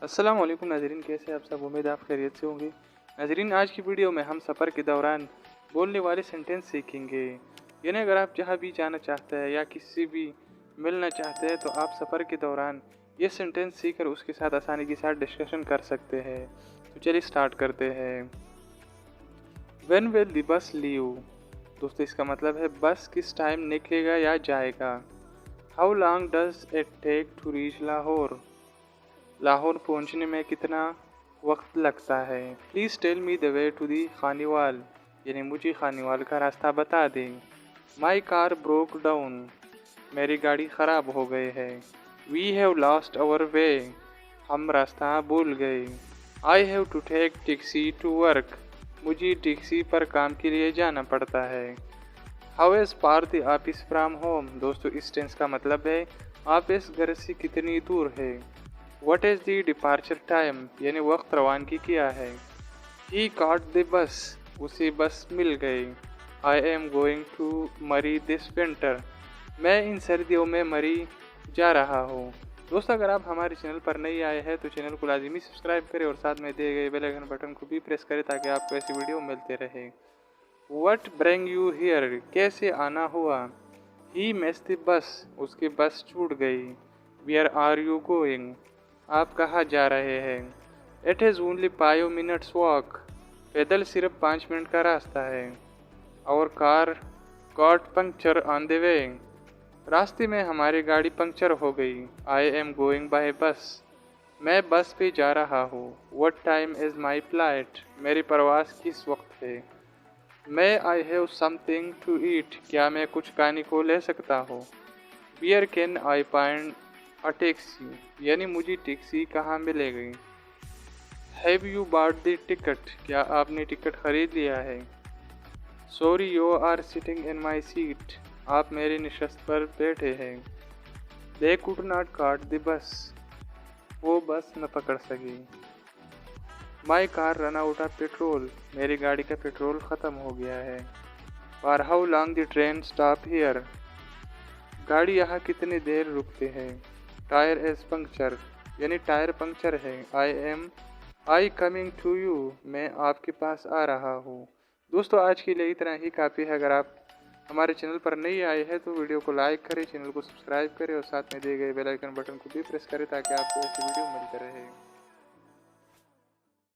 अस्सलाम वालेकुम नाज़रीन, कैसे आप सब। उम्मीद आप खैरियत से होंगे। नाज़रीन, आज की वीडियो में हम सफ़र के दौरान बोलने वाले सेंटेंस सीखेंगे। यानी अगर आप जहाँ भी जाना चाहते हैं या किसी से भी मिलना चाहते हैं तो आप सफ़र के दौरान ये सेंटेंस सीखकर उसके साथ आसानी के साथ डिस्कशन कर सकते हैं। तो चलिए स्टार्ट करते हैं। When will the bus leave. दोस्तों, इसका मतलब है बस किस टाइम निकलेगा या जाएगा। How long does it take to reach Lahore. Lahore पहुंचने में कितना वक्त लगता है। Please tell me the way to the Khanewal, यानी मुझे खानीवाल का रास्ता बता दें। माई कार ब्रोक डाउन, मेरी गाड़ी ख़राब हो गई है। We have lost our way, हम रास्ता भूल गए। I have to take taxi to work, मुझे टैक्सी पर काम के लिए जाना पड़ता है। How is far the office from home. दोस्तों, इस टेंस का मतलब है ऑफिस घर से कितनी दूर है। What is the departure time, यानी वक्त रवानगी क्या है। He caught the bus, उसे बस मिल गई। I am going to Murray this winter, मैं इन सर्दियों में मरी जा रहा हूँ। दोस्तों, अगर आप हमारे चैनल पर नए आए हैं तो चैनल को लाजमी सब्सक्राइब करें और साथ में दिए गए बेल आइकन बटन को भी प्रेस करें ताकि आपको ऐसी वीडियो मिलते रहे। What bring you here, कैसे आना हुआ। He missed the bus, उसकी बस छूट गई। Where are you going, आप कहाँ जा रहे हैं। It is only 5 minutes walk, पैदल सिर्फ 5 मिनट का रास्ता है। और car got puncture on the way, रास्ते में हमारी गाड़ी पंक्चर हो गई। आई एम गोइंग बाय बस, मैं बस पे जा रहा हूँ। What time is my flight, मेरी परवाज़ किस वक्त है। मैं I have something to eat, क्या मैं कुछ खाने को ले सकता हूँ। Where can I find a taxi, यानी मुझे टैक्सी कहाँ मिलेगी। Have you bought the ticket, क्या आपने टिकट खरीद लिया है। Sorry you are sitting in my seat, आप मेरी नशस्त पर बैठे हैं। They could not caught the bus, वो बस न पकड़ सकी। My car run out of petrol, मेरी गाड़ी का पेट्रोल ख़त्म हो गया है। For how long the train stop here, गाड़ी यहाँ कितनी देर रुकते हैं। टायर इज पंक्चर, यानी टायर पंक्चर है। आई कमिंग टू यू, मैं आपके पास आ रहा हूँ। दोस्तों, आज के लिए इतना ही काफ़ी है। अगर आप हमारे चैनल पर नए आए हैं तो वीडियो को लाइक करें, चैनल को सब्सक्राइब करें और साथ में दिए गए बेल आइकन बटन को भी प्रेस करें ताकि आपको ऐसी वीडियो मिलते रहे।